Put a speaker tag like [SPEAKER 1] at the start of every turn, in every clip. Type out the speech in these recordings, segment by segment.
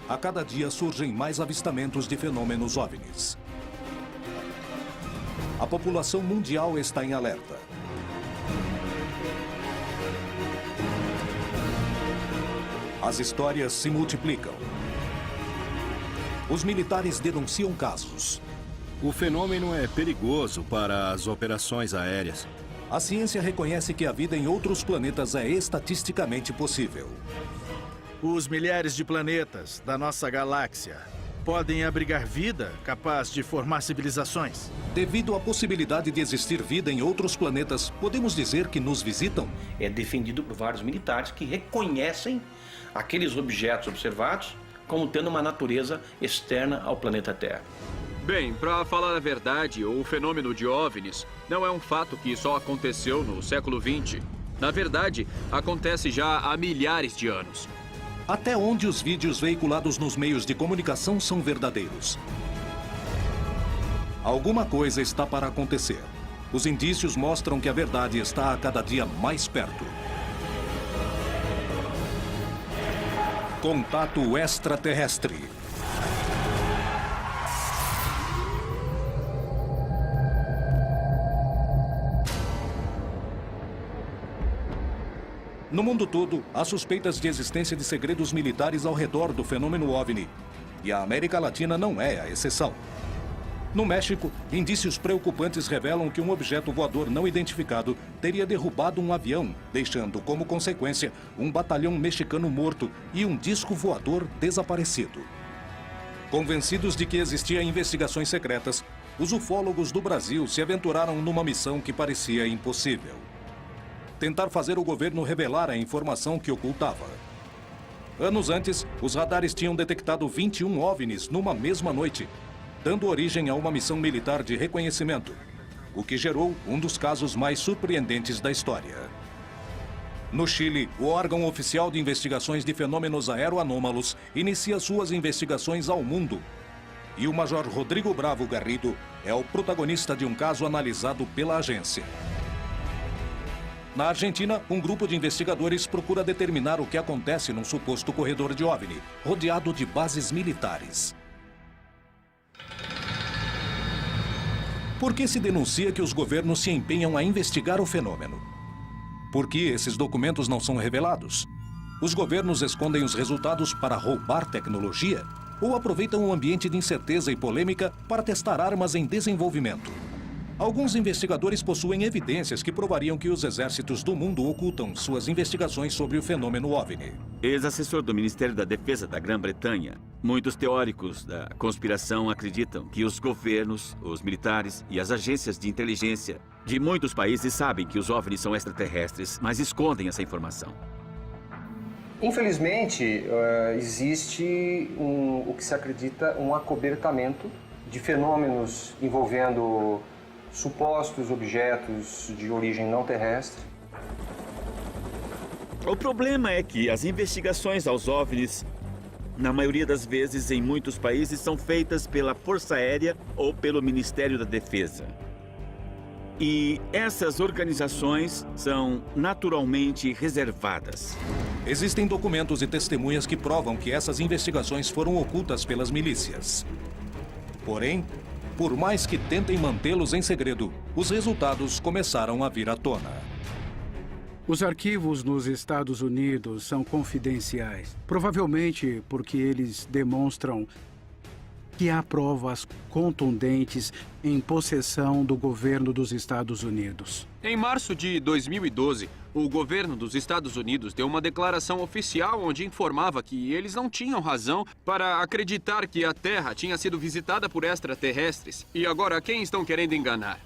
[SPEAKER 1] A cada dia surgem mais avistamentos de fenômenos OVNIs. A população mundial está em alerta. As histórias se multiplicam. Os militares denunciam casos.
[SPEAKER 2] O fenômeno é perigoso para as operações aéreas.
[SPEAKER 1] A ciência reconhece que a vida em outros planetas é estatisticamente possível.
[SPEAKER 3] Os milhares de planetas da nossa galáxia podem abrigar vida capaz de formar civilizações.
[SPEAKER 1] Devido à possibilidade de existir vida em outros planetas, podemos dizer que nos visitam?
[SPEAKER 4] É defendido por vários militares que reconhecem aqueles objetos observados como tendo uma natureza externa ao planeta Terra.
[SPEAKER 5] Bem, para falar a verdade, o fenômeno de OVNIs não é um fato que só aconteceu no século XX. Na verdade, acontece já há milhares de anos.
[SPEAKER 1] Até onde os vídeos veiculados nos meios de comunicação são verdadeiros? Alguma coisa está para acontecer. Os indícios mostram que a verdade está a cada dia mais perto. Contato extraterrestre. No mundo todo, há suspeitas de existência de segredos militares ao redor do fenômeno OVNI. E a América Latina não é a exceção. No México, indícios preocupantes revelam que um objeto voador não identificado teria derrubado um avião, deixando como consequência um batalhão mexicano morto e um disco voador desaparecido. Convencidos de que existiam investigações secretas, os ufólogos do Brasil se aventuraram numa missão que parecia impossível: tentar fazer o governo revelar a informação que ocultava. Anos antes, os radares tinham detectado 21 OVNIs numa mesma noite, dando origem a uma missão militar de reconhecimento, o que gerou um dos casos mais surpreendentes da história. No Chile, o órgão oficial de investigações de fenômenos aeroanômalos inicia suas investigações ao mundo. E o Major Rodrigo Bravo Garrido é o protagonista de um caso analisado pela agência. Na Argentina, um grupo de investigadores procura determinar o que acontece num suposto corredor de OVNI, rodeado de bases militares. Por que se denuncia que os governos se empenham a investigar o fenômeno? Por que esses documentos não são revelados? Os governos escondem os resultados para roubar tecnologia? Ou aproveitam um ambiente de incerteza e polêmica para testar armas em desenvolvimento? Alguns investigadores possuem evidências que provariam que os exércitos do mundo ocultam suas investigações sobre o fenômeno OVNI.
[SPEAKER 6] Ex-assessor do Ministério da Defesa da Grã-Bretanha, muitos teóricos da conspiração acreditam que os governos, os militares e as agências de inteligência de muitos países sabem que os OVNIs são extraterrestres, mas escondem essa informação.
[SPEAKER 7] Infelizmente, existe o que se acredita um acobertamento de fenômenos envolvendo supostos objetos de origem não terrestre.
[SPEAKER 6] O problema é que as investigações aos OVNIs, na maioria das vezes em muitos países, são feitas pela Força Aérea ou pelo Ministério da Defesa. E essas organizações são naturalmente reservadas.
[SPEAKER 1] Existem documentos e testemunhas que provam que essas investigações foram ocultas pelas milícias. Porém, por mais que tentem mantê-los em segredo, os resultados começaram a vir à tona.
[SPEAKER 8] Os arquivos nos Estados Unidos são confidenciais, provavelmente porque eles demonstram que há provas contundentes em possessão do governo dos Estados Unidos.
[SPEAKER 5] Em março de 2012, o governo dos Estados Unidos deu uma declaração oficial onde informava que eles não tinham razão para acreditar que a Terra tinha sido visitada por extraterrestres. E agora, quem estão querendo enganar?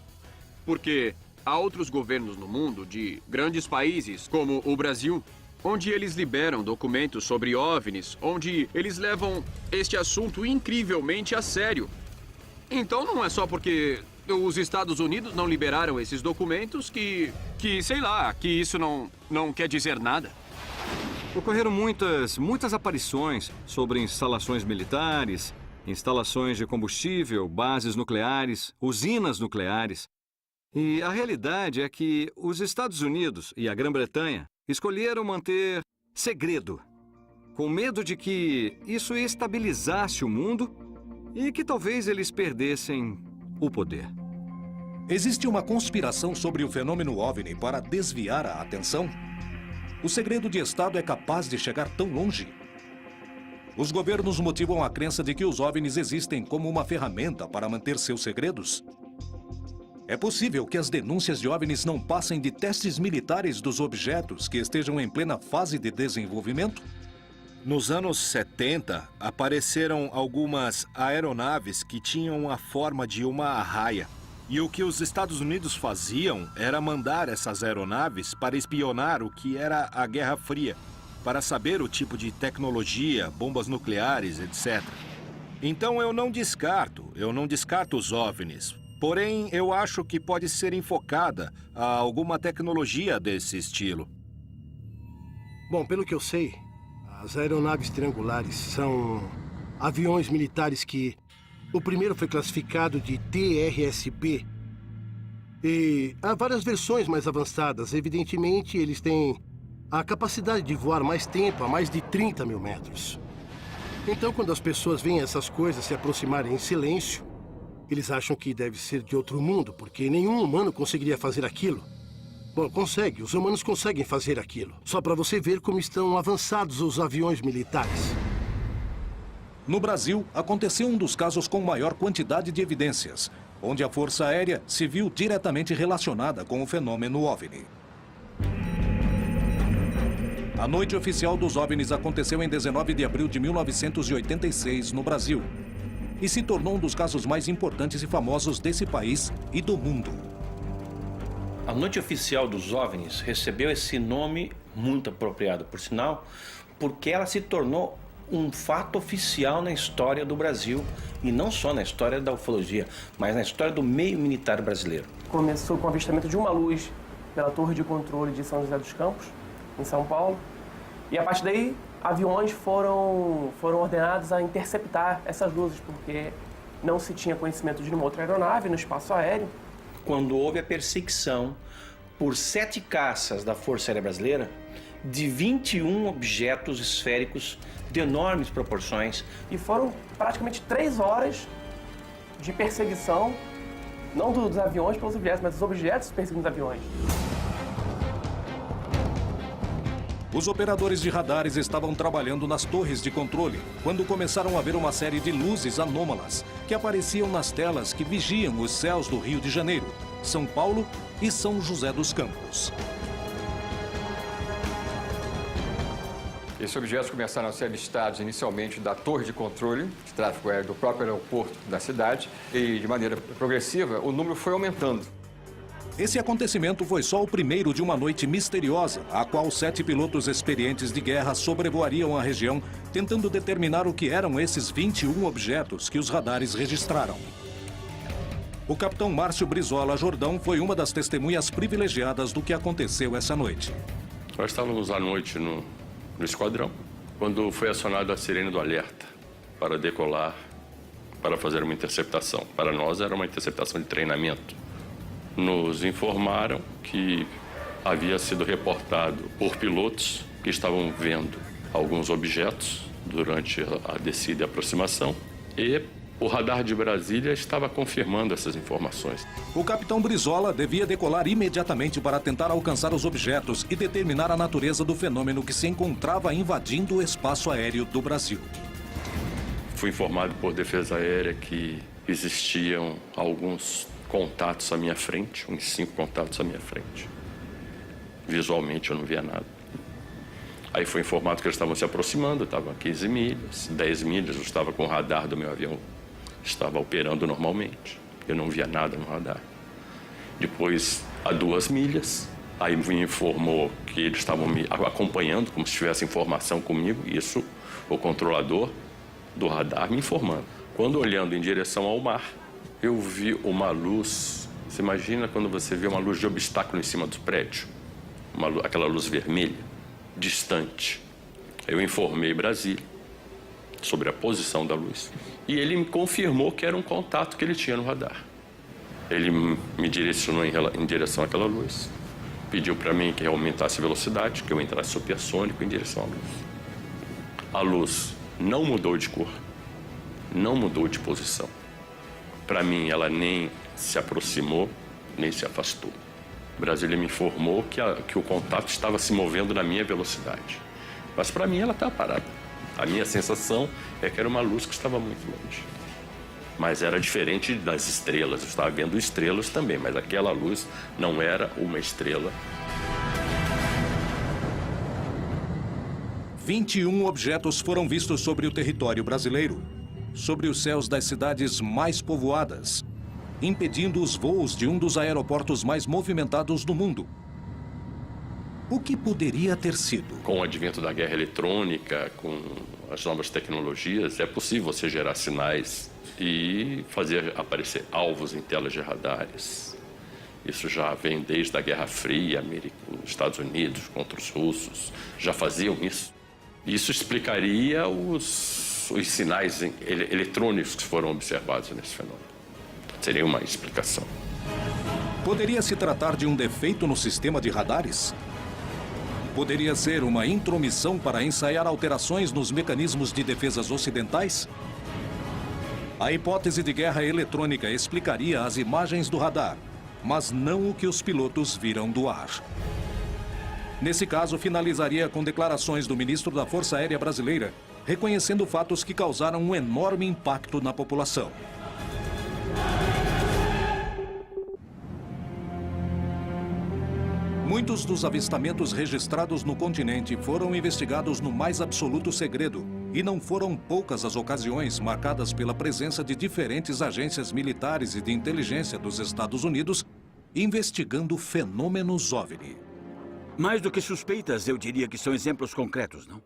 [SPEAKER 5] Porque há outros governos no mundo, de grandes países, como o Brasil, onde eles liberam documentos sobre OVNIs, onde eles levam este assunto incrivelmente a sério. Então não é só porque os Estados Unidos não liberaram esses documentos que sei lá, que isso não quer dizer nada.
[SPEAKER 2] Ocorreram muitas aparições sobre instalações militares, instalações de combustível, bases nucleares, usinas nucleares. E a realidade é que os Estados Unidos e a Grã-Bretanha escolheram manter segredo com medo de que isso estabilizasse o mundo e que talvez eles perdessem o poder.
[SPEAKER 1] Existe uma conspiração sobre o fenômeno OVNI para desviar a atenção? O segredo de Estado é capaz de chegar tão longe? Os governos motivam a crença de que os OVNIs existem como uma ferramenta para manter seus segredos? É possível que as denúncias de OVNIs não passem de testes militares dos objetos que estejam em plena fase de desenvolvimento?
[SPEAKER 9] Nos anos 70, apareceram algumas aeronaves que tinham a forma de uma arraia. E o que os Estados Unidos faziam era mandar essas aeronaves para espionar o que era a Guerra Fria, para saber o tipo de tecnologia, bombas nucleares, etc. Então eu não descarto os OVNIs. Porém, eu acho que pode ser enfocada a alguma tecnologia desse estilo.
[SPEAKER 10] Bom, pelo que eu sei, as aeronaves triangulares são aviões militares que o primeiro foi classificado de TRSB. E há várias versões mais avançadas. Evidentemente, eles têm a capacidade de voar mais tempo, a mais de 30 mil metros. Então, quando as pessoas veem essas coisas se aproximarem em silêncio, eles acham que deve ser de outro mundo, porque nenhum humano conseguiria fazer aquilo. Bom, consegue. Os humanos conseguem fazer aquilo. Só para você ver como estão avançados os aviões militares.
[SPEAKER 1] No Brasil, aconteceu um dos casos com maior quantidade de evidências, onde a Força Aérea se viu diretamente relacionada com o fenômeno OVNI. A noite oficial dos OVNIs aconteceu em 19 de abril de 1986, no Brasil, e se tornou um dos casos mais importantes e famosos desse país e do mundo.
[SPEAKER 4] A noite oficial dos OVNIs recebeu esse nome muito apropriado, por sinal, porque ela se tornou um fato oficial na história do Brasil, e não só na história da ufologia, mas na história do meio militar brasileiro.
[SPEAKER 11] Começou com o avistamento de uma luz pela torre de controle de São José dos Campos, em São Paulo, e a partir daí aviões foram ordenados a interceptar essas luzes, porque não se tinha conhecimento de nenhuma outra aeronave no espaço aéreo.
[SPEAKER 4] Quando houve a perseguição por 7 caças da Força Aérea Brasileira, de 21 objetos esféricos de enormes proporções.
[SPEAKER 11] E foram praticamente 3 horas de perseguição, não dos aviões pelos objetos, mas dos objetos perseguindo os aviões.
[SPEAKER 1] Os operadores de radares estavam trabalhando nas torres de controle, quando começaram a ver uma série de luzes anômalas que apareciam nas telas que vigiam os céus do Rio de Janeiro, São Paulo e São José dos Campos.
[SPEAKER 12] Esses objetos começaram a ser avistados inicialmente da torre de controle de tráfego aéreo do próprio aeroporto da cidade e, de maneira progressiva, o número foi aumentando.
[SPEAKER 1] Esse acontecimento foi só o primeiro de uma noite misteriosa, a qual 7 pilotos experientes de guerra sobrevoariam a região, tentando determinar o que eram esses 21 objetos que os radares registraram. O capitão Márcio Brizola Jordão foi uma das testemunhas privilegiadas do que aconteceu essa noite.
[SPEAKER 13] Nós estávamos à noite no esquadrão, quando foi acionada a sirene do alerta para decolar, para fazer uma interceptação. Para nós era uma interceptação de treinamento. Nos informaram que havia sido reportado por pilotos que estavam vendo alguns objetos durante a descida e aproximação, e o radar de Brasília estava confirmando essas informações.
[SPEAKER 1] O capitão Brizola devia decolar imediatamente para tentar alcançar os objetos e determinar a natureza do fenômeno que se encontrava invadindo o espaço aéreo do Brasil.
[SPEAKER 13] Fui informado por Defesa Aérea que existiam alguns contatos à minha frente, uns 5 contatos à minha frente. Visualmente eu não via nada. Aí foi informado que eles estavam se aproximando, estavam a 15 milhas, 10 milhas, eu estava com o radar do meu avião, estava operando normalmente. Eu não via nada no radar. Depois, a 2 milhas, aí me informou que eles estavam me acompanhando, como se tivesse informação comigo, isso o controlador do radar me informando. Quando olhando em direção ao mar, eu vi uma luz. Você imagina quando você vê uma luz de obstáculo em cima do prédio? Aquela luz vermelha, distante. Eu informei Brasília sobre a posição da luz e ele me confirmou que era um contato que ele tinha no radar. Ele me direcionou em direção àquela luz, pediu para mim que eu aumentasse a velocidade, que eu entrasse supersônico em direção à luz. A luz não mudou de cor, não mudou de posição. Para mim, ela nem se aproximou, nem se afastou. Brasília me informou que o contato estava se movendo na minha velocidade. Mas para mim ela estava parada. A minha sensação é que era uma luz que estava muito longe. Mas era diferente das estrelas. Eu estava vendo estrelas também, mas aquela luz não era uma estrela.
[SPEAKER 1] 21 objetos foram vistos sobre o território brasileiro, sobre os céus das cidades mais povoadas, impedindo os voos de um dos aeroportos mais movimentados do mundo. O que poderia ter sido?
[SPEAKER 13] Com o advento da guerra eletrônica, com as novas tecnologias, é possível você gerar sinais e fazer aparecer alvos em telas de radares. Isso já vem desde a Guerra Fria, os Estados Unidos contra os russos, já faziam isso. Isso explicaria os sinais eletrônicos que foram observados nesse fenômeno. Seria uma explicação.
[SPEAKER 1] Poderia se tratar de um defeito no sistema de radares? Poderia ser uma intromissão para ensaiar alterações nos mecanismos de defesas ocidentais? A hipótese de guerra eletrônica explicaria as imagens do radar, mas não o que os pilotos viram do ar. Nesse caso, finalizaria com declarações do ministro da Força Aérea Brasileira, reconhecendo fatos que causaram um enorme impacto na população. Muitos dos avistamentos registrados no continente foram investigados no mais absoluto segredo, e não foram poucas as ocasiões marcadas pela presença de diferentes agências militares e de inteligência dos Estados Unidos investigando fenômenos OVNI.
[SPEAKER 14] Mais do que suspeitas, eu diria que são exemplos concretos, não?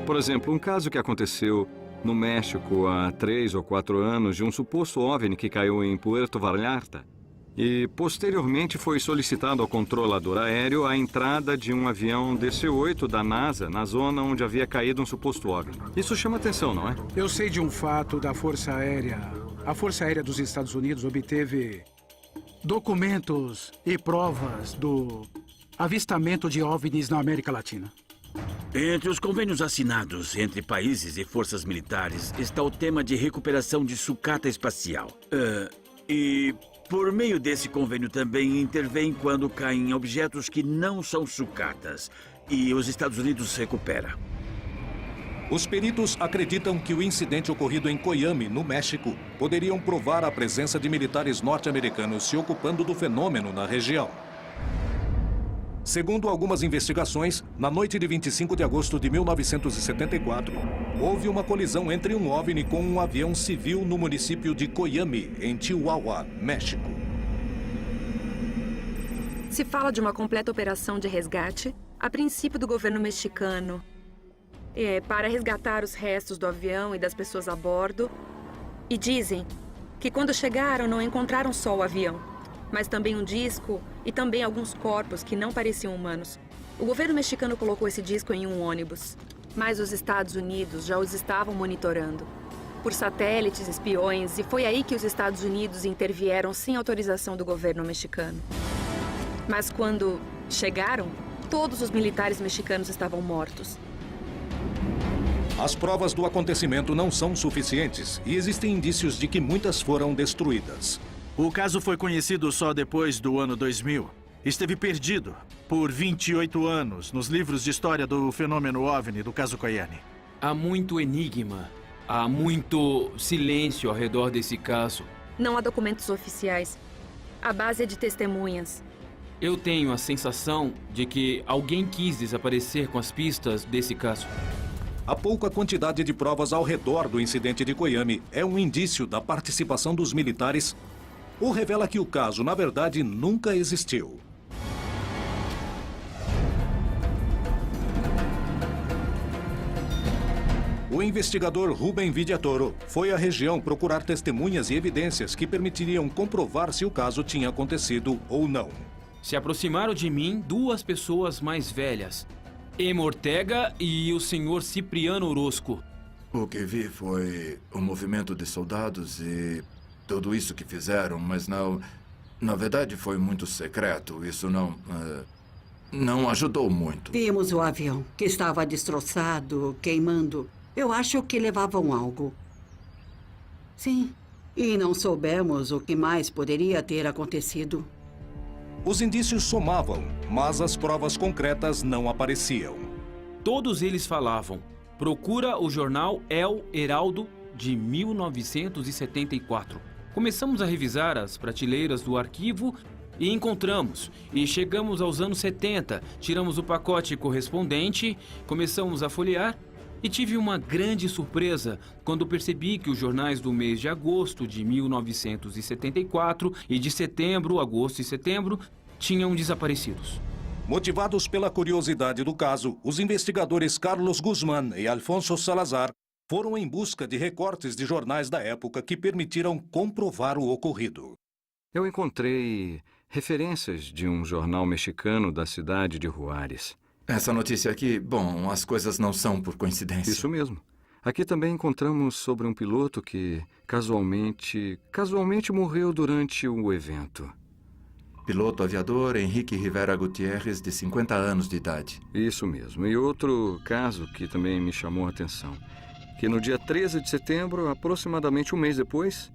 [SPEAKER 2] Por exemplo, um caso que aconteceu no México há 3 ou 4 anos de um suposto OVNI que caiu em Puerto Vallarta. E, posteriormente, foi solicitado ao controlador aéreo a entrada de um avião DC-8 da NASA na zona onde havia caído um suposto OVNI. Isso chama atenção, não é?
[SPEAKER 8] Eu sei de um fato da Força Aérea. A Força Aérea dos Estados Unidos obteve documentos e provas do avistamento de OVNIs na América Latina.
[SPEAKER 14] Entre os convênios assinados entre países e forças militares está o tema de recuperação de sucata espacial. Por meio desse convênio também intervém quando caem objetos que não são sucatas e os Estados Unidos recupera.
[SPEAKER 1] Os peritos acreditam que o incidente ocorrido em Coyame, no México, poderiam provar a presença de militares norte-americanos se ocupando do fenômeno na região. Segundo algumas investigações, na noite de 25 de agosto de 1974, houve uma colisão entre um OVNI com um avião civil no município de Coyame, em Chihuahua, México.
[SPEAKER 15] Se fala de uma completa operação de resgate, a princípio do governo mexicano, para resgatar os restos do avião e das pessoas a bordo. E dizem que quando chegaram não encontraram só o avião, mas também um disco e também alguns corpos que não pareciam humanos. O governo mexicano colocou esse disco em um ônibus, mas os Estados Unidos já os estavam monitorando por satélites, espiões, e foi aí que os Estados Unidos intervieram sem autorização do governo mexicano. Mas quando chegaram, todos os militares mexicanos estavam mortos.
[SPEAKER 1] As provas do acontecimento não são suficientes e existem indícios de que muitas foram destruídas.
[SPEAKER 3] O caso foi conhecido só depois do ano 2000. Esteve perdido por 28 anos nos livros de história do fenômeno OVNI do caso Coyame.
[SPEAKER 16] Há muito enigma, há muito silêncio ao redor desse caso.
[SPEAKER 15] Não há documentos oficiais. A base é de testemunhas.
[SPEAKER 16] Eu tenho a sensação de que alguém quis desaparecer com as pistas desse caso.
[SPEAKER 1] A pouca quantidade de provas ao redor do incidente de Coyame é um indício da participação dos militares ou revela que o caso, na verdade, nunca existiu. O investigador Rubem Vidiatoro foi à região procurar testemunhas e evidências que permitiriam comprovar se o caso tinha acontecido ou não.
[SPEAKER 16] Se aproximaram de mim 2 pessoas mais velhas, Emma Ortega e o senhor Cipriano Orozco.
[SPEAKER 17] O que vi foi um movimento de soldados e tudo isso que fizeram, mas não... Na verdade, foi muito secreto. Isso não ajudou muito.
[SPEAKER 18] Vimos o avião, que estava destroçado, queimando. Eu acho que levavam algo. Sim. E não soubemos o que mais poderia ter acontecido.
[SPEAKER 1] Os indícios somavam, mas as provas concretas não apareciam.
[SPEAKER 16] Todos eles falavam: procura o jornal El Heraldo de 1974. Começamos a revisar as prateleiras do arquivo e encontramos. E chegamos aos anos 70, tiramos o pacote correspondente, começamos a folhear e tive uma grande surpresa quando percebi que os jornais do mês de agosto de 1974 e de setembro, agosto e setembro, tinham desaparecidos.
[SPEAKER 1] Motivados pela curiosidade do caso, os investigadores Carlos Guzmán e Alfonso Salazar foram em busca de recortes de jornais da época que permitiram comprovar o ocorrido.
[SPEAKER 2] Eu encontrei referências de um jornal mexicano da cidade de Juárez.
[SPEAKER 17] Essa notícia aqui, bom, as coisas não são por coincidência.
[SPEAKER 2] Isso mesmo. Aqui também encontramos sobre um piloto que casualmente morreu durante o evento.
[SPEAKER 17] Piloto aviador Henrique Rivera Gutierrez, de 50 anos de idade.
[SPEAKER 2] Isso mesmo. E outro caso que também me chamou a atenção, que no dia 13 de setembro, aproximadamente um mês depois,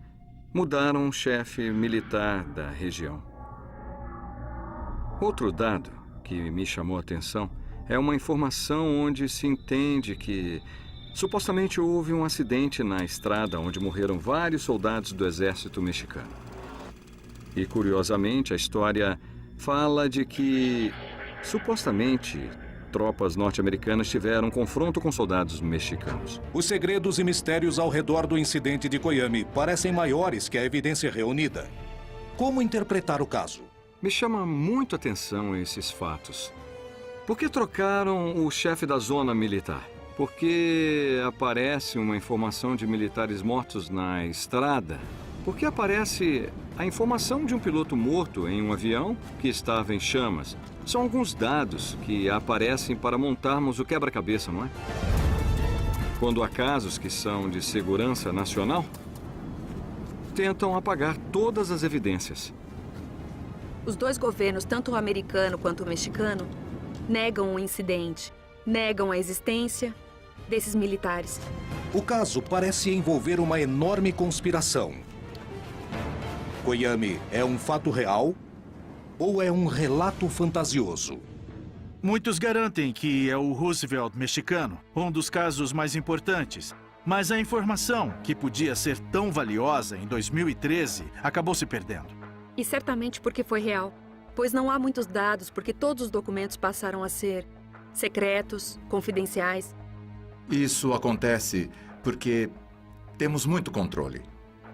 [SPEAKER 2] mudaram um chefe militar da região. Outro dado que me chamou a atenção é uma informação onde se entende que supostamente houve um acidente na estrada onde morreram vários soldados do exército mexicano. E, curiosamente, a história fala de que, supostamente, tropas norte-americanas tiveram um confronto com soldados mexicanos.
[SPEAKER 1] Os segredos e mistérios ao redor do incidente de Coyame parecem maiores que a evidência reunida. Como interpretar o caso?
[SPEAKER 2] Me chama muito a atenção esses fatos. Por que trocaram o chefe da zona militar? Por que aparece uma informação de militares mortos na estrada? Por que aparece a informação de um piloto morto em um avião que estava em chamas? São alguns dados que aparecem para montarmos o quebra-cabeça, não é? Quando há casos que são de segurança nacional, tentam apagar todas as evidências.
[SPEAKER 15] Os dois governos, tanto o americano quanto o mexicano, negam o incidente, negam a existência desses militares.
[SPEAKER 1] O caso parece envolver uma enorme conspiração. Coyame é um fato real ou é um relato fantasioso?
[SPEAKER 3] Muitos garantem que é o Roosevelt mexicano, um dos casos mais importantes. Mas a informação, que podia ser tão valiosa em 2013, acabou se perdendo.
[SPEAKER 15] E certamente porque foi real, pois não há muitos dados porque todos os documentos passaram a ser secretos, confidenciais.
[SPEAKER 17] Isso acontece porque temos muito controle.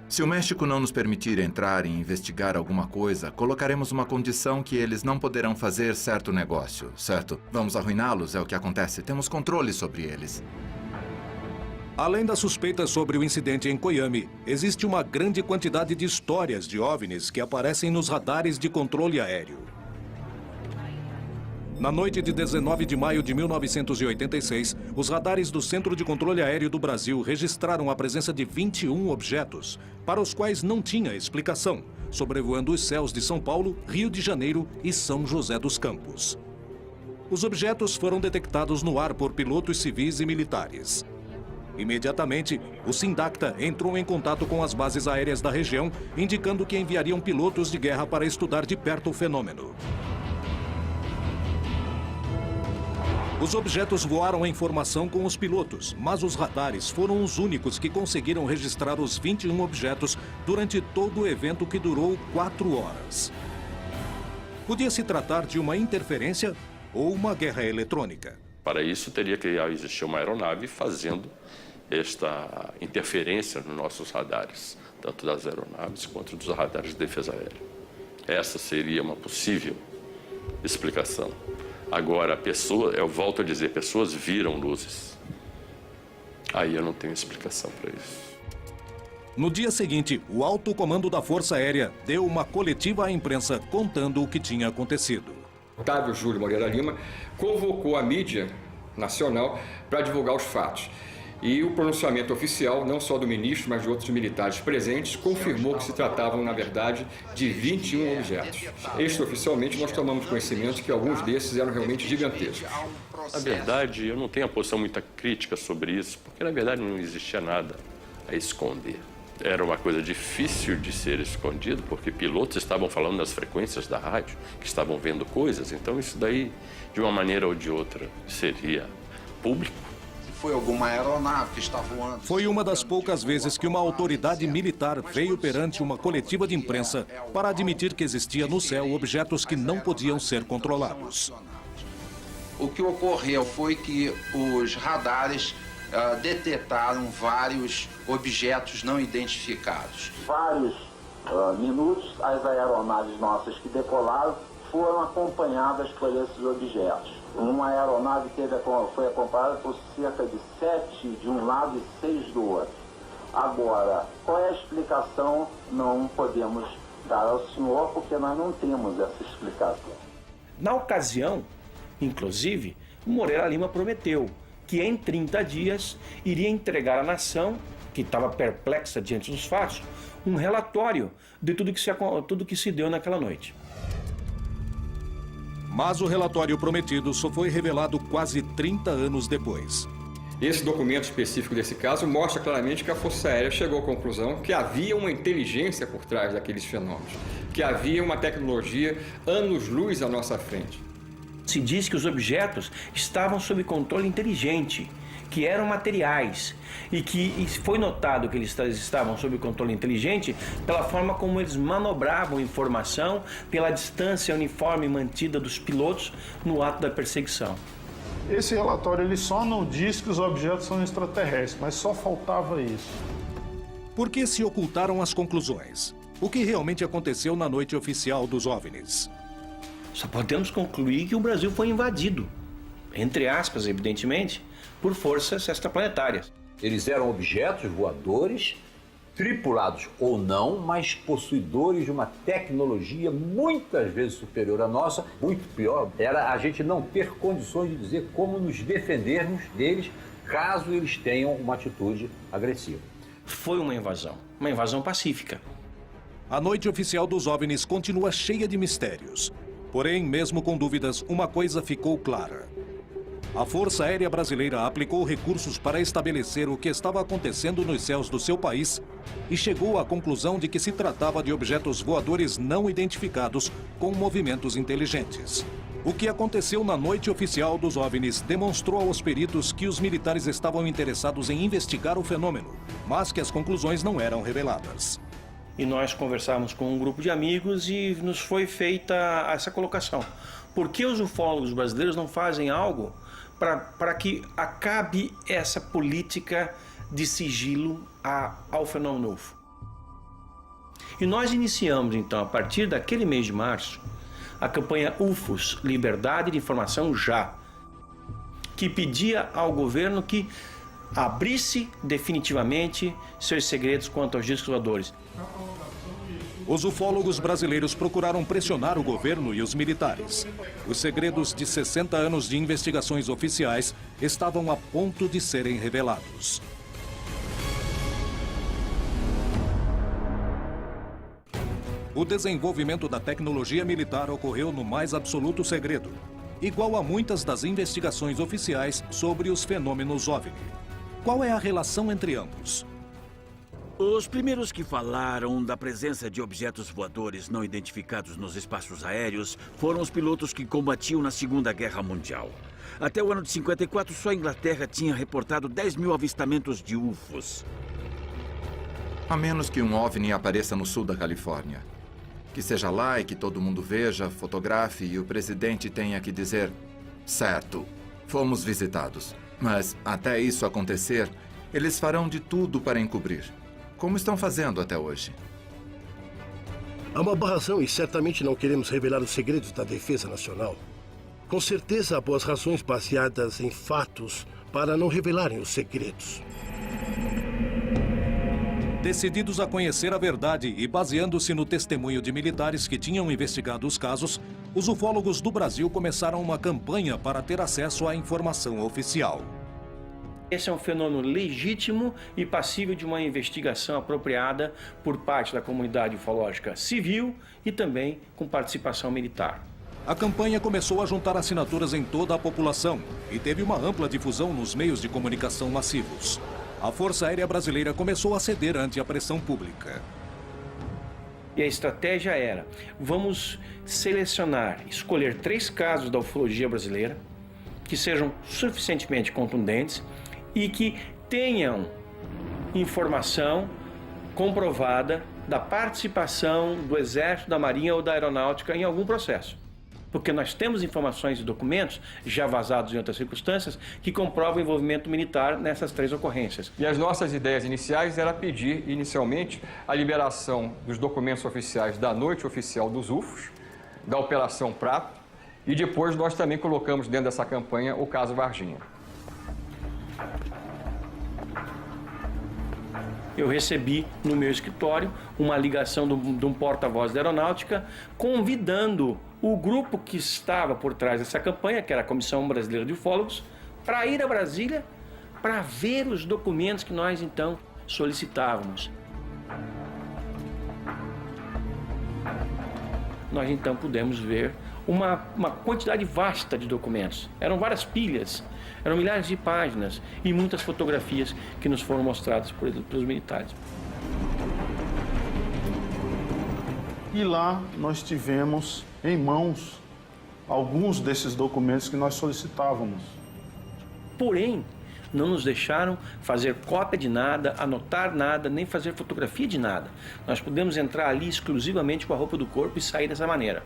[SPEAKER 17] Se o México não nos permitir entrar e investigar alguma coisa, colocaremos uma condição que eles não poderão fazer certo negócio, certo? Vamos arruiná-los, é o que acontece. Temos controle sobre eles.
[SPEAKER 1] Além das suspeitas sobre o incidente em Coyame, existe uma grande quantidade de histórias de OVNIs que aparecem nos radares de controle aéreo. Na noite de 19 de maio de 1986, os radares do Centro de Controle Aéreo do Brasil registraram a presença de 21 objetos, para os quais não tinha explicação, sobrevoando os céus de São Paulo, Rio de Janeiro e São José dos Campos. Os objetos foram detectados no ar por pilotos civis e militares. Imediatamente, o Sindacta entrou em contato com as bases aéreas da região, indicando que enviariam pilotos de guerra para estudar de perto o fenômeno. Os objetos voaram em formação com os pilotos, mas os radares foram os únicos que conseguiram registrar os 21 objetos durante todo o evento, que durou 4 horas. Podia se tratar de uma interferência ou uma guerra eletrônica.
[SPEAKER 13] Para isso, teria que existir uma aeronave fazendo esta interferência nos nossos radares, tanto das aeronaves quanto dos radares de defesa aérea. Essa seria uma possível explicação. Agora, eu volto a dizer, pessoas viram luzes. Aí eu não tenho explicação para isso.
[SPEAKER 1] No dia seguinte, o alto comando da Força Aérea deu uma coletiva à imprensa contando o que tinha acontecido.
[SPEAKER 12] Otávio Júlio Moreira Lima convocou a mídia nacional para divulgar os fatos. E o pronunciamento oficial, não só do ministro, mas de outros militares presentes, confirmou que se tratavam, na verdade, de 21 objetos. Extraoficialmente, nós tomamos conhecimento que alguns desses eram realmente gigantescos.
[SPEAKER 13] Na verdade, eu não tenho uma posição muito crítica sobre isso, porque, na verdade, não existia nada a esconder. Era uma coisa difícil de ser escondido, porque pilotos estavam falando nas frequências da rádio, que estavam vendo coisas, então isso daí, de uma maneira ou de outra, seria público.
[SPEAKER 19] Foi alguma aeronave que está voando.
[SPEAKER 1] Foi uma das poucas vezes que uma autoridade militar veio perante uma coletiva de imprensa para admitir que existia no céu objetos que não podiam ser controlados.
[SPEAKER 19] O que ocorreu foi que os radares detectaram vários objetos não identificados.
[SPEAKER 20] Vários minutos, as aeronaves nossas que decolaram foram acompanhadas por esses objetos. Uma aeronave foi acompanhada por cerca de 7 de um lado e 6 do outro. Agora, qual é a explicação? Não podemos dar ao senhor, porque nós não temos essa explicação.
[SPEAKER 4] Na ocasião, inclusive, o Moreira Lima prometeu que em 30 dias iria entregar à nação, que estava perplexa diante dos fatos, um relatório de tudo que se deu naquela noite.
[SPEAKER 1] Mas o relatório prometido só foi revelado quase 30 anos depois.
[SPEAKER 12] Esse documento específico desse caso mostra claramente que a Força Aérea chegou à conclusão que havia uma inteligência por trás daqueles fenômenos, que havia uma tecnologia anos-luz à nossa frente.
[SPEAKER 4] Se diz que os objetos estavam sob controle inteligente, que eram materiais, e foi notado que eles estavam sob controle inteligente pela forma como eles manobravam informação, pela distância uniforme mantida dos pilotos no ato da perseguição.
[SPEAKER 21] Esse relatório ele só não diz que os objetos são extraterrestres, mas só faltava isso.
[SPEAKER 1] Por que se ocultaram as conclusões? O que realmente aconteceu na noite oficial dos OVNIs?
[SPEAKER 4] Só podemos concluir que o Brasil foi invadido, entre aspas, evidentemente, por forças extraplanetárias.
[SPEAKER 22] Eles eram objetos voadores, tripulados ou não, mas possuidores de uma tecnologia muitas vezes superior à nossa. Muito pior era a gente não ter condições de dizer como nos defendermos deles, caso eles tenham uma atitude agressiva.
[SPEAKER 4] Foi uma invasão pacífica.
[SPEAKER 1] A noite oficial dos OVNIs continua cheia de mistérios. Porém, mesmo com dúvidas, uma coisa ficou clara. A Força Aérea Brasileira aplicou recursos para estabelecer o que estava acontecendo nos céus do seu país e chegou à conclusão de que se tratava de objetos voadores não identificados com movimentos inteligentes. O que aconteceu na noite oficial dos OVNIs demonstrou aos peritos que os militares estavam interessados em investigar o fenômeno, mas que as conclusões não eram reveladas.
[SPEAKER 4] E nós conversamos com um grupo de amigos e nos foi feita essa colocação. Por que os ufólogos brasileiros não fazem algo para que acabe essa política de sigilo ao fenômeno UFO? E nós iniciamos, então, a partir daquele mês de março, a campanha UFOS, Liberdade de Informação Já, que pedia ao governo que abrisse definitivamente seus segredos quanto aos discos voadores.
[SPEAKER 1] Os ufólogos brasileiros procuraram pressionar o governo e os militares. Os segredos de 60 anos de investigações oficiais estavam a ponto de serem revelados. O desenvolvimento da tecnologia militar ocorreu no mais absoluto segredo, igual a muitas das investigações oficiais sobre os fenômenos OVNI. Qual é a relação entre ambos?
[SPEAKER 14] Os primeiros que falaram da presença de objetos voadores não identificados nos espaços aéreos foram os pilotos que combatiam na Segunda Guerra Mundial. Até o ano de 54, só a Inglaterra tinha reportado 10 mil avistamentos de UFOs.
[SPEAKER 17] A menos que um OVNI apareça no sul da Califórnia. Que seja lá e que todo mundo veja, fotografe e o presidente tenha que dizer: certo, fomos visitados. Mas até isso acontecer, eles farão de tudo para encobrir. Como estão fazendo até hoje?
[SPEAKER 10] Há uma boa razão e certamente não queremos revelar os segredos da defesa nacional. Com certeza há boas razões baseadas em fatos para não revelarem os segredos.
[SPEAKER 1] Decididos a conhecer a verdade e baseando-se no testemunho de militares que tinham investigado os casos, os ufólogos do Brasil começaram uma campanha para ter acesso à informação oficial.
[SPEAKER 4] Esse é um fenômeno legítimo e passível de uma investigação apropriada por parte da comunidade ufológica civil e também com participação militar.
[SPEAKER 1] A campanha começou a juntar assinaturas em toda a população e teve uma ampla difusão nos meios de comunicação massivos. A Força Aérea Brasileira começou a ceder ante a pressão pública.
[SPEAKER 4] E a estratégia era, vamos selecionar, escolher 3 casos da ufologia brasileira que sejam suficientemente contundentes e que tenham informação comprovada da participação do Exército, da Marinha ou da Aeronáutica em algum processo. Porque nós temos informações e documentos, já vazados em outras circunstâncias, que comprovam o envolvimento militar nessas 3 ocorrências.
[SPEAKER 12] E as nossas ideias iniciais era pedir, inicialmente, a liberação dos documentos oficiais da Noite Oficial dos UFOs, da Operação Prato, e depois nós também colocamos dentro dessa campanha o caso Varginha.
[SPEAKER 4] Eu recebi no meu escritório uma ligação de um porta-voz da Aeronáutica convidando o grupo que estava por trás dessa campanha, que era a Comissão Brasileira de Ufólogos, para ir a Brasília para ver os documentos que nós então solicitávamos. Nós então pudemos ver uma quantidade vasta de documentos. Eram várias pilhas, eram milhares de páginas e muitas fotografias que nos foram mostradas pelos militares.
[SPEAKER 21] E lá nós tivemos em mãos alguns desses documentos que nós solicitávamos.
[SPEAKER 4] Porém, não nos deixaram fazer cópia de nada, anotar nada, nem fazer fotografia de nada. Nós pudemos entrar ali exclusivamente com a roupa do corpo e sair dessa maneira.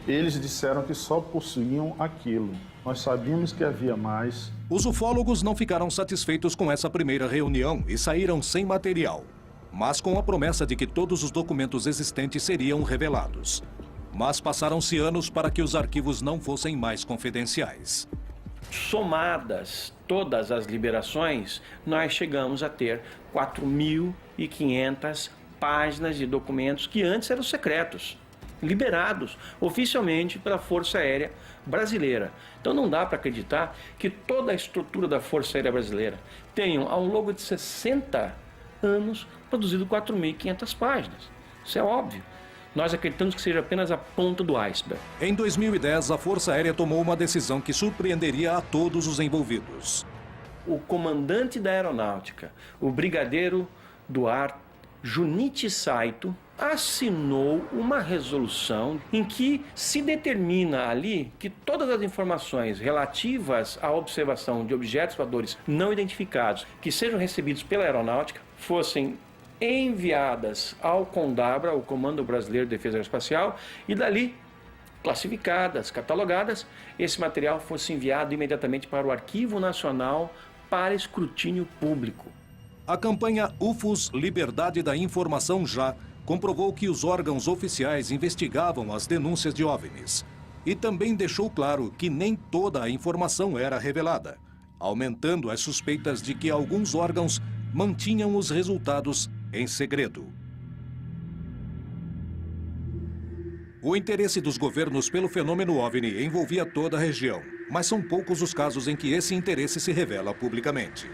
[SPEAKER 21] Eles disseram que só possuíam aquilo. Nós sabíamos que havia mais.
[SPEAKER 1] Os ufólogos não ficaram satisfeitos com essa primeira reunião e saíram sem material, mas com a promessa de que todos os documentos existentes seriam revelados. Mas passaram-se anos para que os arquivos não fossem mais confidenciais.
[SPEAKER 4] Somadas todas as liberações, nós chegamos a ter 4.500 páginas de documentos que antes eram secretos, liberados oficialmente pela Força Aérea Brasileira. Então não dá para acreditar que toda a estrutura da Força Aérea Brasileira tenha, ao longo de 60 anos, produzido 4.500 páginas. Isso é óbvio. Nós acreditamos que seja apenas a ponta do iceberg.
[SPEAKER 1] Em 2010, a Força Aérea tomou uma decisão que surpreenderia a todos os envolvidos.
[SPEAKER 4] O comandante da Aeronáutica, o brigadeiro do ar Junichi Saito, assinou uma resolução em que se determina ali que todas as informações relativas à observação de objetos voadores não identificados que sejam recebidos pela Aeronáutica fossem enviadas ao CONDABRA, o Comando Brasileiro de Defesa Aeroespacial, e dali, classificadas, catalogadas, esse material fosse enviado imediatamente para o Arquivo Nacional para escrutínio público.
[SPEAKER 1] A campanha UFOS Liberdade da Informação Já comprovou que os órgãos oficiais investigavam as denúncias de OVNIs e também deixou claro que nem toda a informação era revelada, aumentando as suspeitas de que alguns órgãos mantinham os resultados em segredo. O interesse dos governos pelo fenômeno OVNI envolvia toda a região, mas são poucos os casos em que esse interesse se revela publicamente.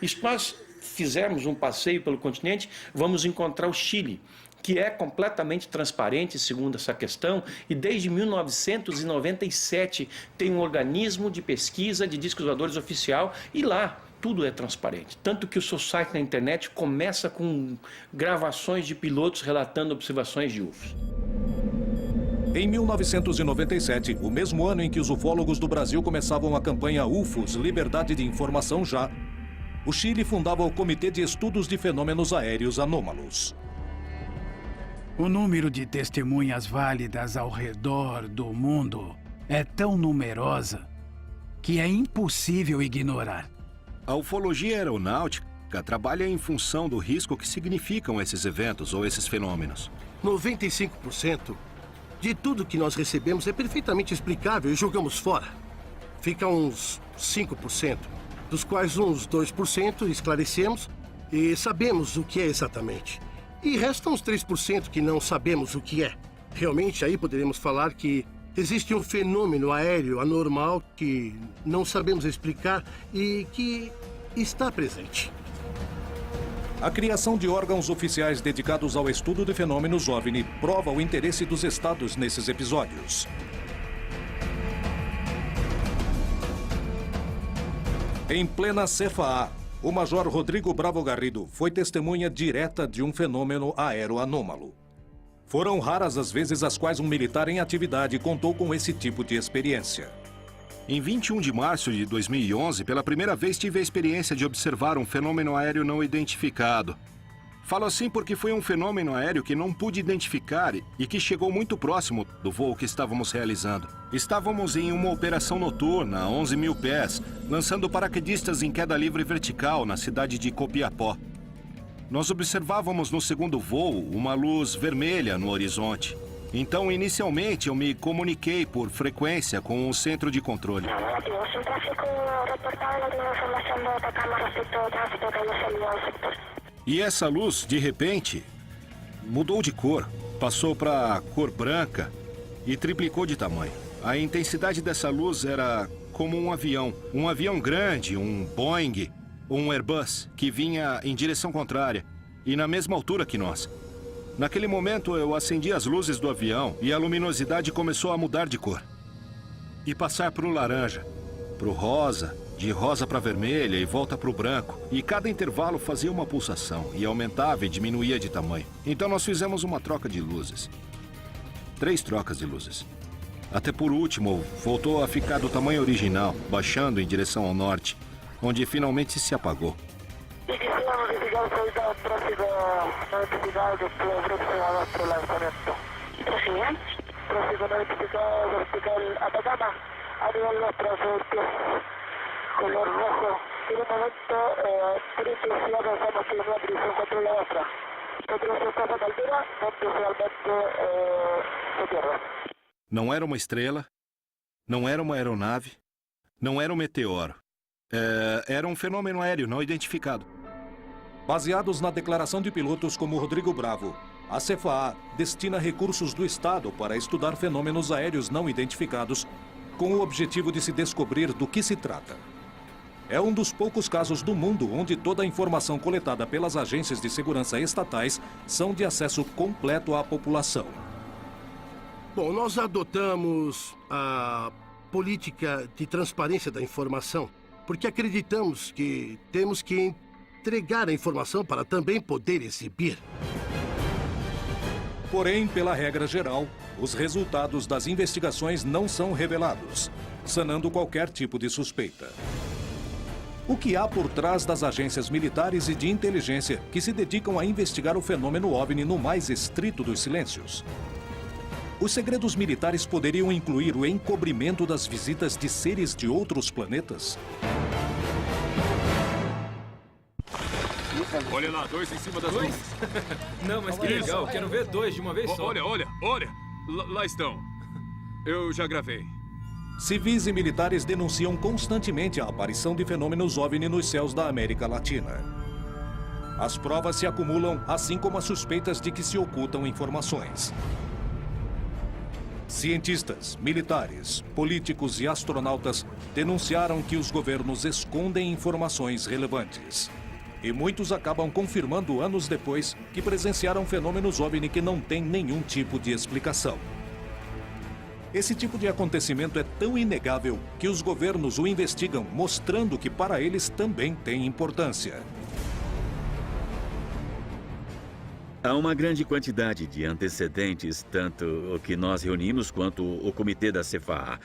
[SPEAKER 4] E se nós fizermos um passeio pelo continente, vamos encontrar o Chile, que é completamente transparente, segundo essa questão, e desde 1997 tem um organismo de pesquisa de discos voadores oficial, e lá tudo é transparente. Tanto que o seu site na internet começa com gravações de pilotos relatando observações de UFOs.
[SPEAKER 1] Em 1997, o mesmo ano em que os ufólogos do Brasil começavam a campanha UFOS Liberdade de Informação Já, o Chile fundava o Comitê de Estudos de Fenômenos Aéreos Anômalos.
[SPEAKER 8] O número de testemunhas válidas ao redor do mundo é tão numerosa que é impossível ignorar.
[SPEAKER 9] A ufologia aeronáutica trabalha em função do risco que significam esses eventos ou esses fenômenos.
[SPEAKER 10] 95% de tudo que nós recebemos é perfeitamente explicável e jogamos fora. Fica uns 5%, dos quais uns 2% esclarecemos e sabemos o que é exatamente. E restam uns 3% que não sabemos o que é. Realmente, aí poderíamos falar que existe um fenômeno aéreo anormal que não sabemos explicar e que está presente.
[SPEAKER 1] A criação de órgãos oficiais dedicados ao estudo de fenômenos OVNI prova o interesse dos estados nesses episódios. Em plena CFA, o Major Rodrigo Bravo Garrido foi testemunha direta de um fenômeno aéreo anômalo. Foram raras as vezes as quais um militar em atividade contou com esse tipo de experiência.
[SPEAKER 9] Em 21 de março de 2011, pela primeira vez tive a experiência de observar um fenômeno aéreo não identificado. Falo assim porque foi um fenômeno aéreo que não pude identificar e que chegou muito próximo do voo que estávamos realizando. Estávamos em uma operação noturna a 11 mil pés, lançando paraquedistas em queda livre vertical na cidade de Copiapó. Nós observávamos no segundo voo uma luz vermelha no horizonte. Então, inicialmente, eu me comuniquei por frequência com o centro de controle. E essa luz, de repente, mudou de cor. Passou para cor branca e triplicou de tamanho. A intensidade dessa luz era como um avião grande, um Boeing, um Airbus, que vinha em direção contrária e na mesma altura que nós. Naquele momento, eu acendi as luzes do avião e a luminosidade começou a mudar de cor. E passar para o laranja, para o rosa, de rosa para vermelha e volta para o branco. E cada intervalo fazia uma pulsação e aumentava e diminuía de tamanho. Então nós fizemos uma troca de luzes. 3 trocas de luzes. Até por último, voltou a ficar do tamanho original, baixando em direção ao norte, onde finalmente se apagou.
[SPEAKER 20] Color rojo. En un momento, triple si avanzamos que una dirección contra la otra. Nosotros estamos a altura donde realmente se pierde.
[SPEAKER 9] Não era uma estrela, não era uma aeronave, não era um meteoro. Era um fenômeno aéreo não identificado.
[SPEAKER 1] Baseados na declaração de pilotos como Rodrigo Bravo, a CFA destina recursos do Estado para estudar fenômenos aéreos não identificados, com o objetivo de se descobrir do que se trata. É um dos poucos casos do mundo onde toda a informação coletada pelas agências de segurança estatais são de acesso completo à população.
[SPEAKER 10] Bom, nós adotamos a política de transparência da informação porque acreditamos que temos que entregar a informação para também poder exibir.
[SPEAKER 1] Porém, pela regra geral, os resultados das investigações não são revelados, sanando qualquer tipo de suspeita. O que há por trás das agências militares e de inteligência que se dedicam a investigar o fenômeno OVNI no mais estrito dos silêncios? Os segredos militares poderiam incluir o encobrimento das visitas de seres de outros planetas?
[SPEAKER 5] Olha lá, 2 em cima das nuvens.
[SPEAKER 16] Não, mas que legal, quero ver 2 de uma vez só.
[SPEAKER 5] Olha. Lá estão. Eu já gravei.
[SPEAKER 1] Civis e militares denunciam constantemente a aparição de fenômenos OVNI nos céus da América Latina. As provas se acumulam, assim como as suspeitas de que se ocultam informações. Cientistas, militares, políticos e astronautas denunciaram que os governos escondem informações relevantes. E muitos acabam confirmando anos depois que presenciaram fenômenos OVNI que não têm nenhum tipo de explicação. Esse tipo de acontecimento é tão inegável que os governos o investigam, mostrando que para eles também tem importância.
[SPEAKER 14] Há uma grande quantidade de antecedentes, tanto o que nós reunimos quanto o comitê da CFA,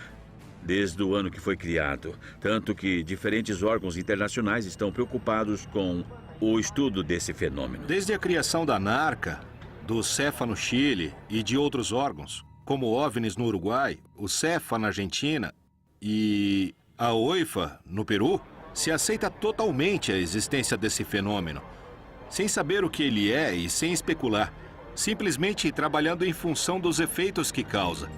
[SPEAKER 14] desde o ano que foi criado. Tanto que diferentes órgãos internacionais estão preocupados com o estudo desse fenômeno.
[SPEAKER 9] Desde a criação da NARCA, do CEFA no Chile e de outros órgãos, como o OVNIs no Uruguai, o CEFA na Argentina e a OIFA no Peru, se aceita totalmente a existência desse fenômeno, sem saber o que ele é e sem especular, simplesmente trabalhando em função dos efeitos que causa.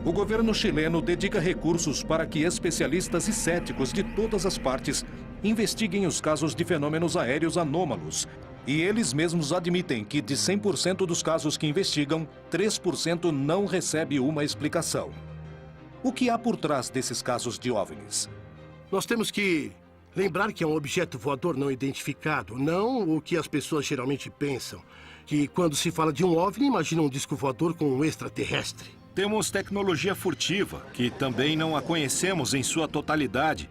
[SPEAKER 1] O governo chileno dedica recursos para que especialistas e céticos de todas as partes investiguem os casos de fenômenos aéreos anômalos. E eles mesmos admitem que de 100% dos casos que investigam, 3% não recebe uma explicação. O que há por trás desses casos de OVNIs?
[SPEAKER 10] Nós temos que lembrar que é um objeto voador não identificado, não o que as pessoas geralmente pensam. Que quando se fala de um OVNI, imaginam um disco voador com um extraterrestre.
[SPEAKER 9] Temos tecnologia furtiva, que também não a conhecemos em sua totalidade,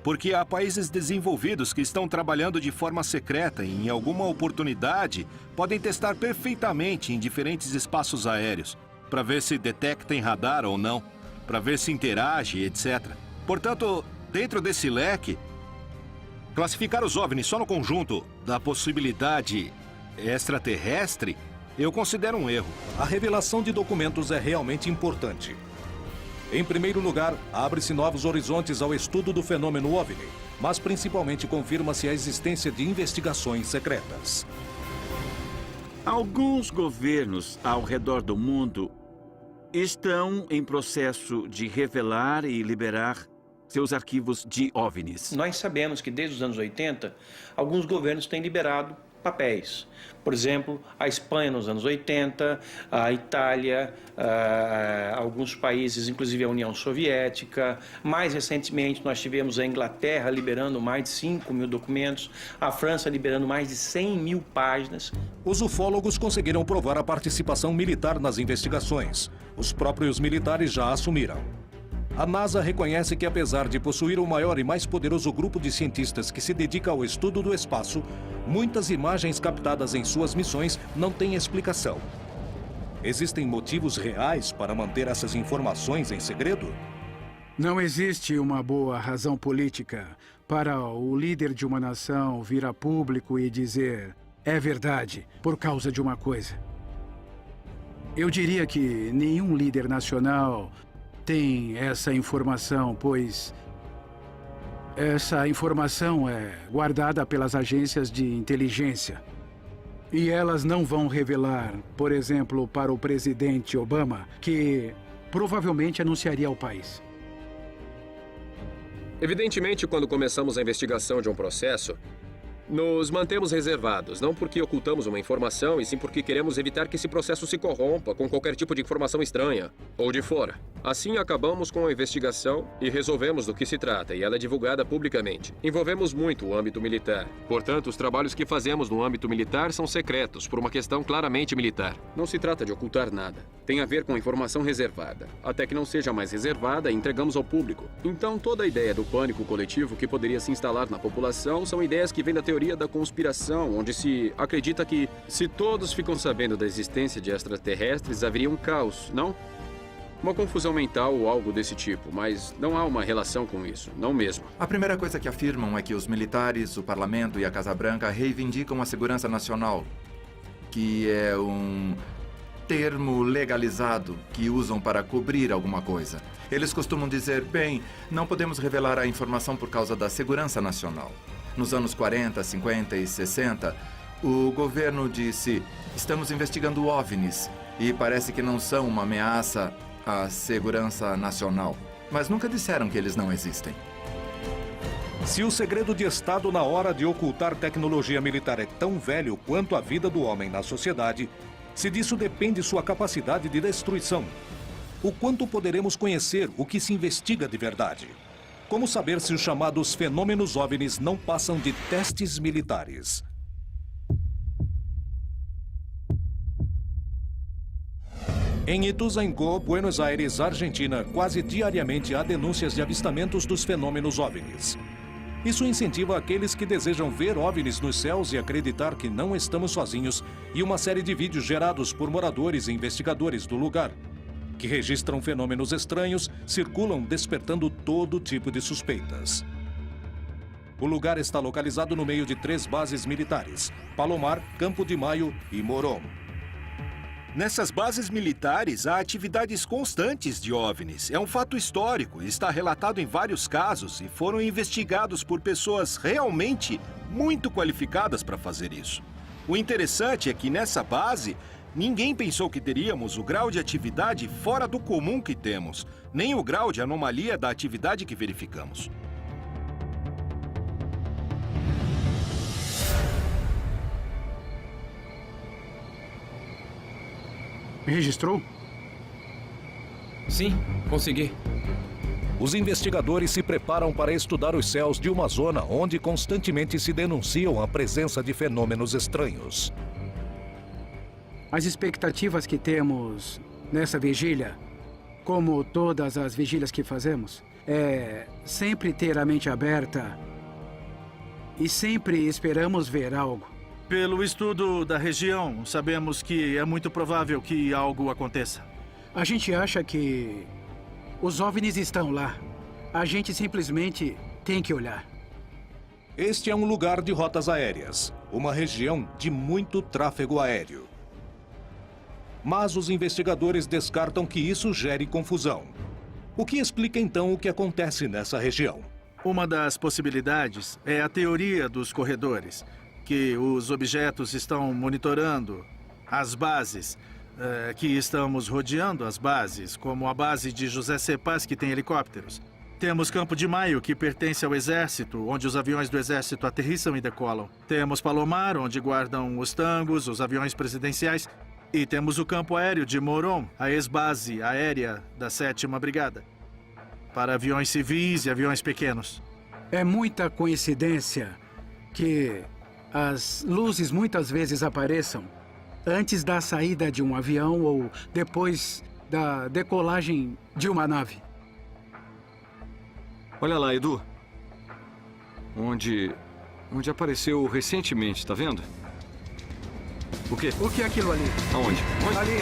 [SPEAKER 9] porque há países desenvolvidos que estão trabalhando de forma secreta e, em alguma oportunidade, podem testar perfeitamente em diferentes espaços aéreos, para ver se detecta em radar ou não, para ver se interage, etc. Portanto, dentro desse leque, classificar os OVNIs só no conjunto da possibilidade extraterrestre, eu considero um erro.
[SPEAKER 1] A revelação de documentos é realmente importante. Em primeiro lugar, abre-se novos horizontes ao estudo do fenômeno OVNI, mas principalmente confirma-se a existência de investigações secretas.
[SPEAKER 14] Alguns governos ao redor do mundo estão em processo de revelar e liberar seus arquivos de OVNIs.
[SPEAKER 4] Nós sabemos que desde os anos 80, alguns governos têm liberado papéis. Por exemplo, a Espanha nos anos 80, a Itália, alguns países, inclusive a União Soviética. Mais recentemente, nós tivemos a Inglaterra liberando mais de 5 mil documentos, a França liberando mais de 100 mil páginas.
[SPEAKER 1] Os ufólogos conseguiram provar a participação militar nas investigações. Os próprios militares já assumiram. A NASA reconhece que, apesar de possuir o maior e mais poderoso grupo de cientistas que se dedica ao estudo do espaço, muitas imagens captadas em suas missões não têm explicação. Existem motivos reais para manter essas informações em segredo?
[SPEAKER 8] Não existe uma boa razão política para o líder de uma nação vir a público e dizer é verdade por causa de uma coisa. Eu diria que nenhum líder nacional tem essa informação, pois essa informação é guardada pelas agências de inteligência. E elas não vão revelar, por exemplo, para o presidente Obama, que provavelmente anunciaria ao país.
[SPEAKER 5] Evidentemente, quando começamos a investigação de um processo, nos mantemos reservados, não porque ocultamos uma informação, e sim porque queremos evitar que esse processo se corrompa com qualquer tipo de informação estranha ou de fora. Assim, acabamos com a investigação e resolvemos do que se trata, e ela é divulgada publicamente. Envolvemos muito o âmbito militar. Portanto, os trabalhos que fazemos no âmbito militar são secretos, por uma questão claramente militar. Não se trata de ocultar nada. Tem a ver com informação reservada. Até que não seja mais reservada, entregamos ao público. Então, toda a ideia do pânico coletivo que poderia se instalar na população são ideias que vêm da teoria da conspiração, onde se acredita que, se todos ficam sabendo da existência de extraterrestres, haveria um caos, não? Uma confusão mental ou algo desse tipo, mas não há uma relação com isso, não mesmo.
[SPEAKER 17] A primeira coisa que afirmam é que os militares, o Parlamento e a Casa Branca reivindicam a segurança nacional, que é um termo legalizado que usam para cobrir alguma coisa. Eles costumam dizer, bem, não podemos revelar a informação por causa da segurança nacional. Nos anos 40, 50 e 60, o governo disse, estamos investigando OVNIs e parece que não são uma ameaça à segurança nacional. Mas nunca disseram que eles não existem.
[SPEAKER 1] Se o segredo de Estado na hora de ocultar tecnologia militar é tão velho quanto a vida do homem na sociedade, se disso depende sua capacidade de destruição, o quanto poderemos conhecer o que se investiga de verdade? Como saber se os chamados fenômenos OVNIs não passam de testes militares? Em Ituzaingó, Buenos Aires, Argentina, quase diariamente há denúncias de avistamentos dos fenômenos OVNIs. Isso incentiva aqueles que desejam ver OVNIs nos céus e acreditar que não estamos sozinhos, e uma série de vídeos gerados por moradores e investigadores do lugar, que registram fenômenos estranhos, circulam despertando todo tipo de suspeitas. O lugar está localizado no meio de 3 bases militares: Palomar, Campo de Maio e Morón.
[SPEAKER 9] Nessas bases militares, há atividades constantes de OVNIs. É um fato histórico, está relatado em vários casos e foram investigados por pessoas realmente muito qualificadas para fazer isso. O interessante é que nessa base, ninguém pensou que teríamos o grau de atividade fora do comum que temos, nem o grau de anomalia da atividade que verificamos.
[SPEAKER 8] Registrou?
[SPEAKER 16] Sim, consegui.
[SPEAKER 1] Os investigadores se preparam para estudar os céus de uma zona onde constantemente se denunciam a presença de fenômenos estranhos.
[SPEAKER 8] As expectativas que temos nessa vigília, como todas as vigílias que fazemos, é sempre ter a mente aberta e sempre esperamos ver algo.
[SPEAKER 3] Pelo estudo da região, sabemos que é muito provável que algo aconteça.
[SPEAKER 8] A gente acha que os OVNIs estão lá. A gente simplesmente tem que olhar.
[SPEAKER 1] Este é um lugar de rotas aéreas, uma região de muito tráfego aéreo. Mas os investigadores descartam que isso gere confusão. O que explica então o que acontece nessa região?
[SPEAKER 3] Uma das possibilidades é a teoria dos corredores, que os objetos estão monitorando as bases, que estamos rodeando as bases, como a base de José C. Paz, que tem helicópteros. Temos Campo de Maio, que pertence ao Exército, onde os aviões do Exército aterrissam e decolam. Temos Palomar, onde guardam os tangos, os aviões presidenciais. E temos o campo aéreo de Moron, a ex-base aérea da 7ª Brigada, para aviões civis e aviões pequenos.
[SPEAKER 8] É muita coincidência que as luzes muitas vezes apareçam antes da saída de um avião ou depois da decolagem de uma nave.
[SPEAKER 2] Olha lá, Edu. Onde apareceu recentemente, tá vendo? O quê?
[SPEAKER 8] O que é aquilo ali?
[SPEAKER 2] Aonde?
[SPEAKER 8] Ali.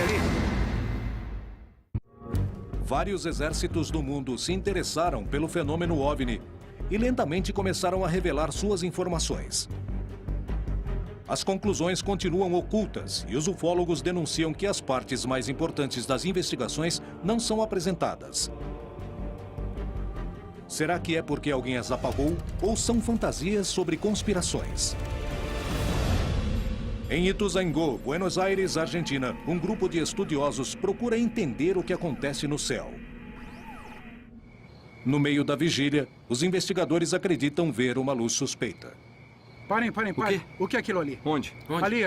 [SPEAKER 1] Vários exércitos do mundo se interessaram pelo fenômeno OVNI e lentamente começaram a revelar suas informações. As conclusões continuam ocultas e os ufólogos denunciam que as partes mais importantes das investigações não são apresentadas. Será que é porque alguém as apagou ou são fantasias sobre conspirações? Em Ituzaingó, Buenos Aires, Argentina, um grupo de estudiosos procura entender o que acontece no céu. No meio da vigília, os investigadores acreditam ver uma luz suspeita.
[SPEAKER 8] Parem. O que é aquilo ali?
[SPEAKER 2] Onde?
[SPEAKER 8] Ali.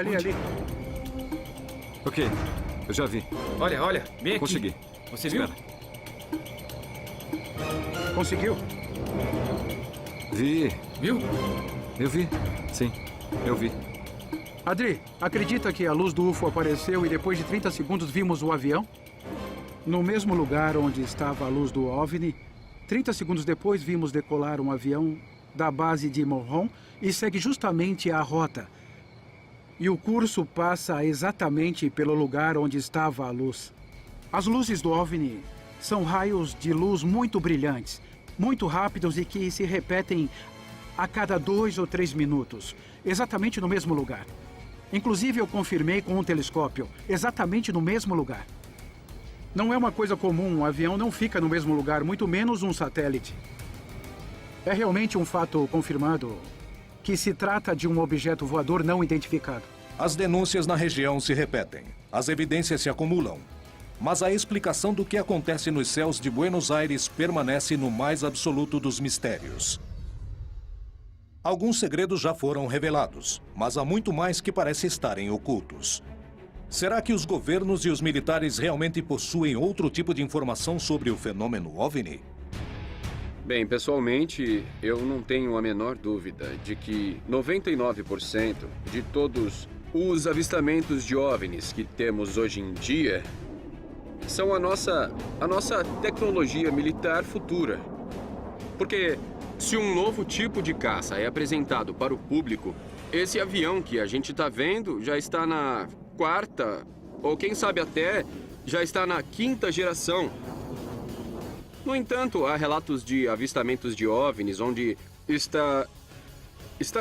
[SPEAKER 2] O quê? Eu já vi.
[SPEAKER 16] Olha, bem aqui.
[SPEAKER 2] Consegui.
[SPEAKER 16] Você viu?
[SPEAKER 8] Conseguiu?
[SPEAKER 2] Vi.
[SPEAKER 16] Viu?
[SPEAKER 2] Eu vi. Sim, eu vi.
[SPEAKER 8] Adri, acredita que a luz do UFO apareceu e depois de 30 segundos vimos o avião? No mesmo lugar onde estava a luz do OVNI, 30 segundos depois vimos decolar um avião da base de Moron e segue justamente a rota. E o curso passa exatamente pelo lugar onde estava a luz. As luzes do OVNI são raios de luz muito brilhantes, muito rápidos e que se repetem a cada 2 ou 3 minutos, exatamente no mesmo lugar. Inclusive, eu confirmei com um telescópio, exatamente no mesmo lugar. Não é uma coisa comum, um avião não fica no mesmo lugar, muito menos um satélite. É realmente um fato confirmado que se trata de um objeto voador não identificado.
[SPEAKER 1] As denúncias na região se repetem, as evidências se acumulam. Mas a explicação do que acontece nos céus de Buenos Aires permanece no mais absoluto dos mistérios. Alguns segredos já foram revelados, mas há muito mais que parece estarem ocultos. Será que os governos e os militares realmente possuem outro tipo de informação sobre o fenômeno OVNI?
[SPEAKER 5] Bem, pessoalmente, eu não tenho a menor dúvida de que 99% de todos os avistamentos de OVNIs que temos hoje em dia são a nossa tecnologia militar futura. Porque se um novo tipo de caça é apresentado para o público, esse avião que a gente está vendo já está na 4ª, ou quem sabe até já está na 5ª geração. No entanto, há relatos de avistamentos de OVNIs onde está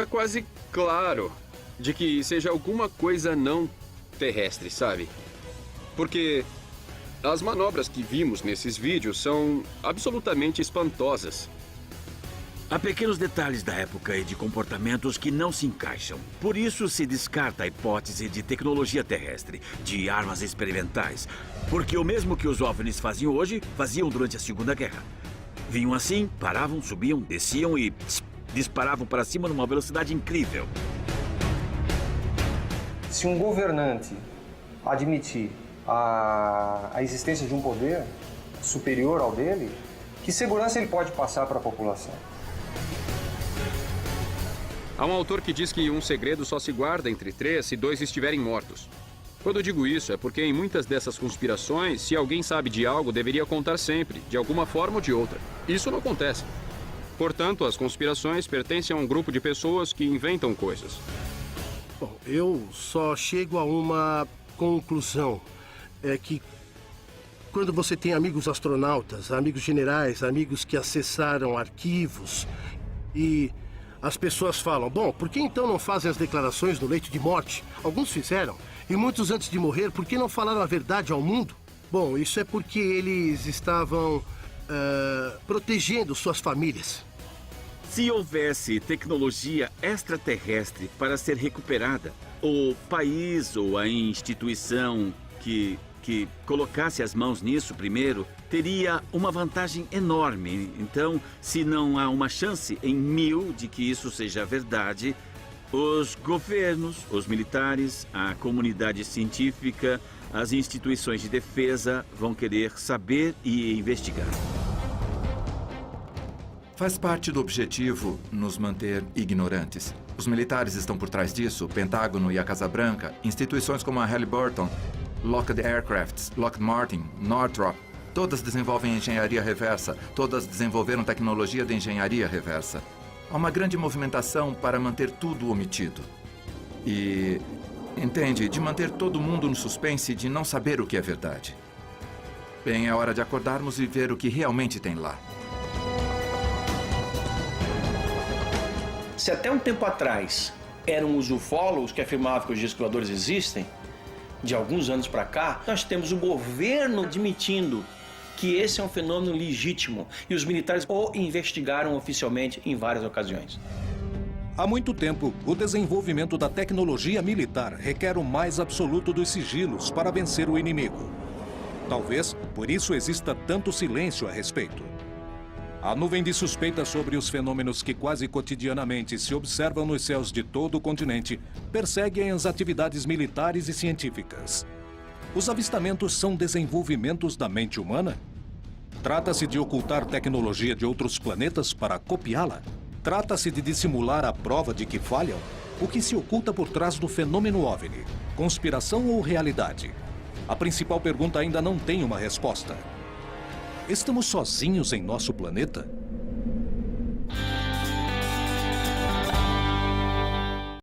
[SPEAKER 5] quase claro de que seja alguma coisa não terrestre, sabe? Porque as manobras que vimos nesses vídeos são absolutamente espantosas.
[SPEAKER 14] Há pequenos detalhes da época e de comportamentos que não se encaixam. Por isso se descarta a hipótese de tecnologia terrestre, de armas experimentais. Porque o mesmo que os OVNIs faziam hoje, faziam durante a Segunda Guerra. Vinham assim, paravam, subiam, desciam e disparavam para cima numa velocidade incrível.
[SPEAKER 6] Se um governante admitir a existência de um poder, superior ao dele, que segurança ele pode passar para a população?
[SPEAKER 5] Há um autor que diz que um segredo só se guarda entre 3 se 2 estiverem mortos. Quando eu digo isso, é porque em muitas dessas conspirações, se alguém sabe de algo, deveria contar sempre, de alguma forma ou de outra. Isso não acontece. Portanto, as conspirações pertencem a um grupo de pessoas que inventam coisas.
[SPEAKER 10] Bom, eu só chego a uma conclusão. É que quando você tem amigos astronautas, amigos generais, amigos que acessaram arquivos e as pessoas falam, bom, por que então não fazem as declarações no leito de morte? Alguns fizeram. E muitos antes de morrer, por que não falaram a verdade ao mundo? Bom, isso é porque eles estavam protegendo suas famílias.
[SPEAKER 14] Se houvesse tecnologia extraterrestre para ser recuperada, o país ou a instituição que colocasse as mãos nisso primeiro teria uma vantagem enorme. Então, se não há uma chance em 1000 de que isso seja verdade, os governos, os militares, a comunidade científica, as instituições de defesa vão querer saber e investigar.
[SPEAKER 17] Faz parte do objetivo nos manter ignorantes. Os militares estão por trás disso, o Pentágono e a Casa Branca, instituições como a Halliburton, Lockheed Aircraft, Lockheed Martin, Northrop, todas desenvolvem engenharia reversa, todas desenvolveram tecnologia de engenharia reversa. Há uma grande movimentação para manter tudo omitido. E, entende, de manter todo mundo no suspense de não saber o que é verdade. Bem, é hora de acordarmos e ver o que realmente tem lá.
[SPEAKER 4] Se até um tempo atrás eram os ufólogos que afirmavam que os discos voadores existem, de alguns anos para cá, nós temos o governo admitindo que esse é um fenômeno legítimo e os militares o investigaram oficialmente em várias ocasiões.
[SPEAKER 1] Há muito tempo, o desenvolvimento da tecnologia militar requer o mais absoluto dos sigilos para vencer o inimigo. Talvez por isso exista tanto silêncio a respeito. A nuvem de suspeitas sobre os fenômenos que quase cotidianamente se observam nos céus de todo o continente perseguem as atividades militares e científicas. Os avistamentos são desenvolvimentos da mente humana? Trata-se de ocultar tecnologia de outros planetas para copiá-la? Trata-se de dissimular a prova de que falham? O que se oculta por trás do fenômeno OVNI? Conspiração ou realidade? A principal pergunta ainda não tem uma resposta. Estamos sozinhos em nosso planeta?